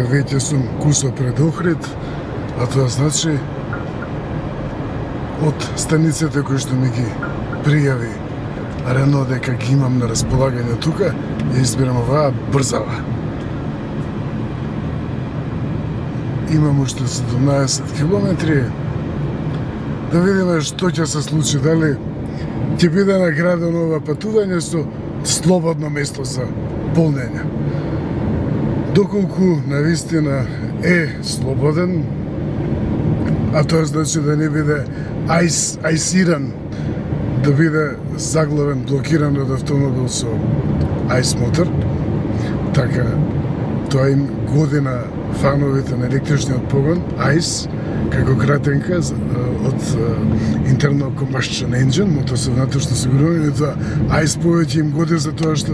веќе сум кусо пред Охрид, а тоа значи од станиците кои што ми ги пријави Рено дека ги имам на располагање тука, ја изберам оваа брзава. Имам уште 17 километри. Да видиме што ќе се случи, дали ќе биде наградено ова патување со слободно место за полнење. Доколку навистина е слободен, а тоа значи да не биде ајсиран, да биде заглавен, блокиран од автомобил со ајс мотор, така тоа им годи на фановите на електричниот погон, ајс, како кратенка од internal combustion engine, мотор со внатрешно сигурување, тоа ајс повеќе им годи за тоа што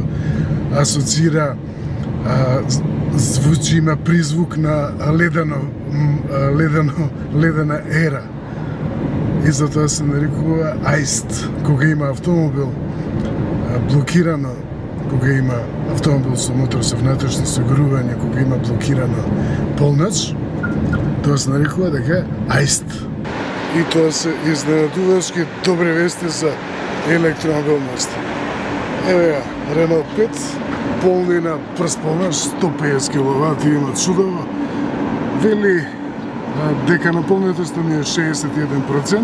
асоцира звучи, има призвук на ледена ера. И затоа се нарекува ајст. Кога има автомобил блокирано, кога има автомобил со мотор со внатрешно сигурување, кога има блокирано полнач, тоа се нарекува дека ајст. И тоа се изненадувачки добри вести за електромобилност. Еве ја, Renault 5, полнина прз полнаш, 150 киловати има чудово. Вели дека наполнетоста ми е 61%,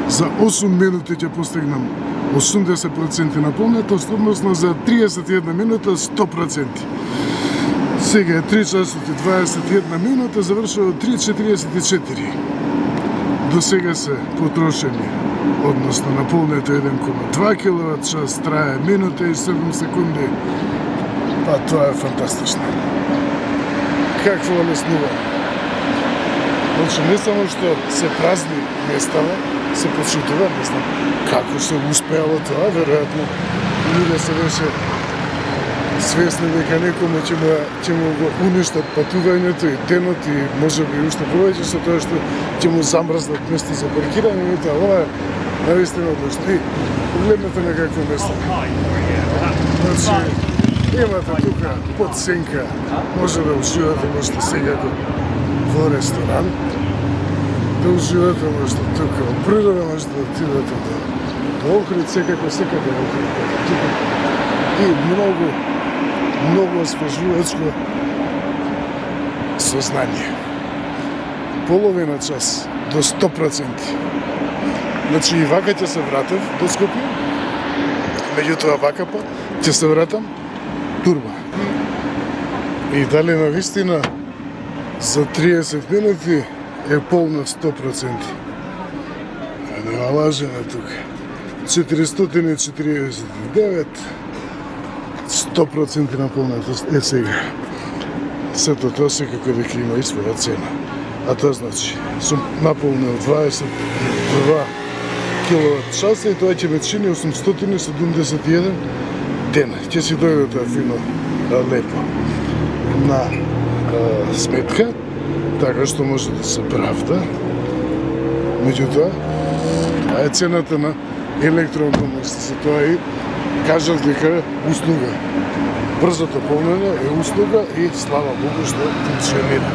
за 8 минути ќе постигнам 80% наполнетост, односно за 31 минута 100%. Сега е 3 часот и 21 минута, завршува 3:44. До сега се потрошени, односно наполнето 1,2 киловат час, трае минута и 7 секунди. Па тоа е фантастично. Какво олеснување. Значи, не само што се празни местава, се почитува, не знам како се успеало тоа, веројатно луѓе се беше свесни дека некоме ќе му го уништат патувањето и денот и можеби уште повеќе со тоа што ќе му замрзнат место за паркирање, и тоа ова е навистина одлично. И погледнете на какво место. Значи, имате тука под сенка, може да уживате нешто сега во ресторан, да уживате нешто тука, од природа може да отидете до Охрид, секако секаде Охрид, тука. И многу освежувачко сознание. Половина час до 100%. Значи и вака ќе се вратев до Скопје, меѓутоа вака па ќе се вратам турба. И дали навистина за 30 минути е полна 100%. Нема лажене тука. 449, 100% наполнетост е сега. Сето тоа секако дека има и своја цена. А тоа значи, сум наполнил 22 киловат часа и тоа ќе ме чини 871 дена. Ќе си дојде тоа фино лепо на сметка, така што може да се правда. Меѓутоа, тоа е цената на електромобилност. Затоа и кажав дека услуга. Брзото полнење е услуга и слава Богу што функционира.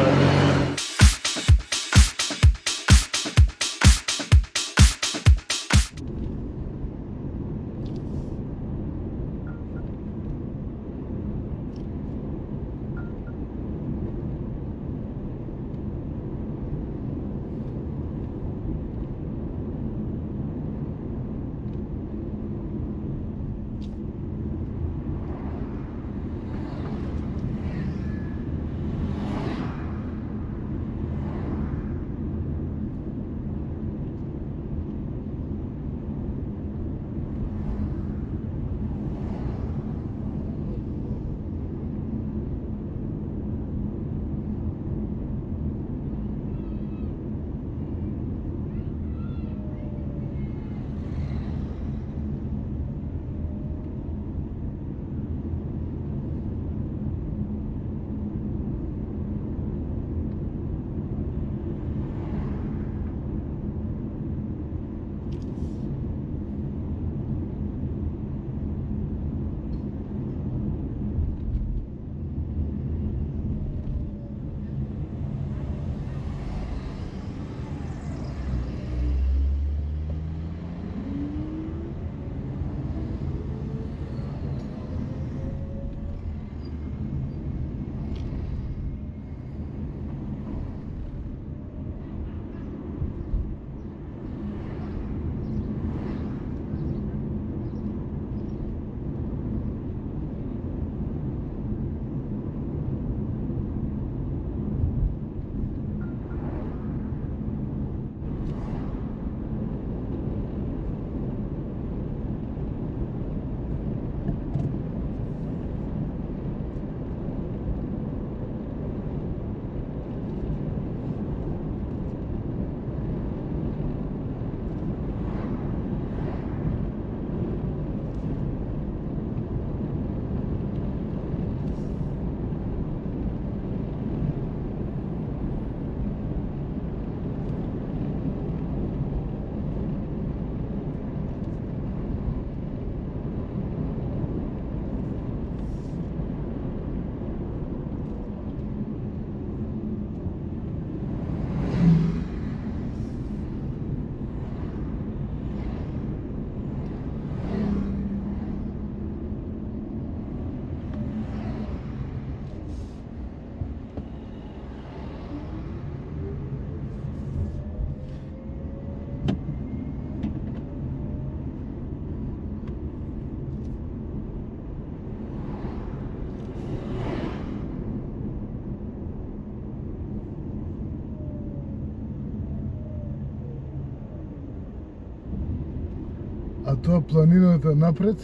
а тоа планината напред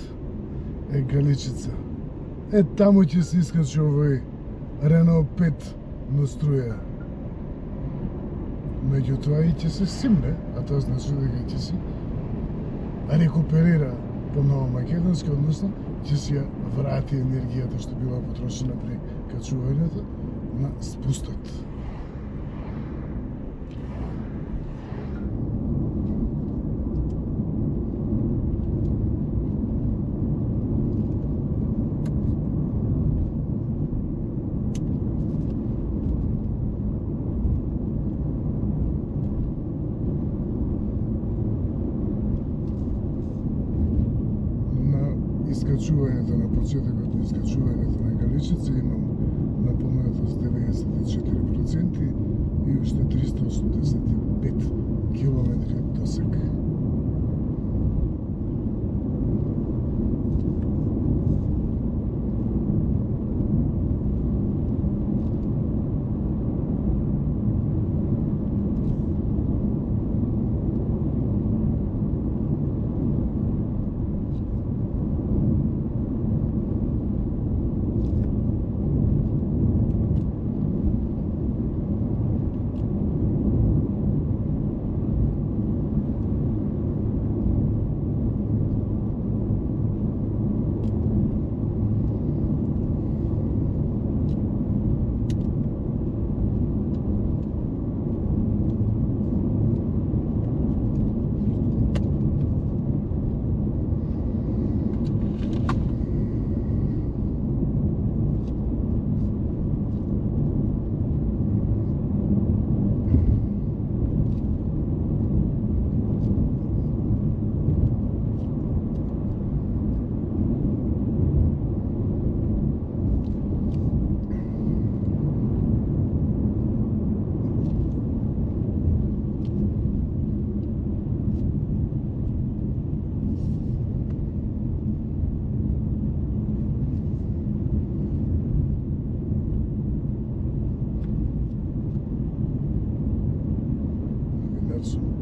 е Галичица. Таму ќе се искачи овој Рено 5 на струја. Меѓутоа и ќе се симне, а тоа значи дека ќе си рекуперира по новомакедонски, односно ќе си ја врати енергијата што била потрошена при качувањето на спустот. Искачувањето на почетокот на искачувањето на Галичица имам наполнетост 94% и уште 385 километри досег. That's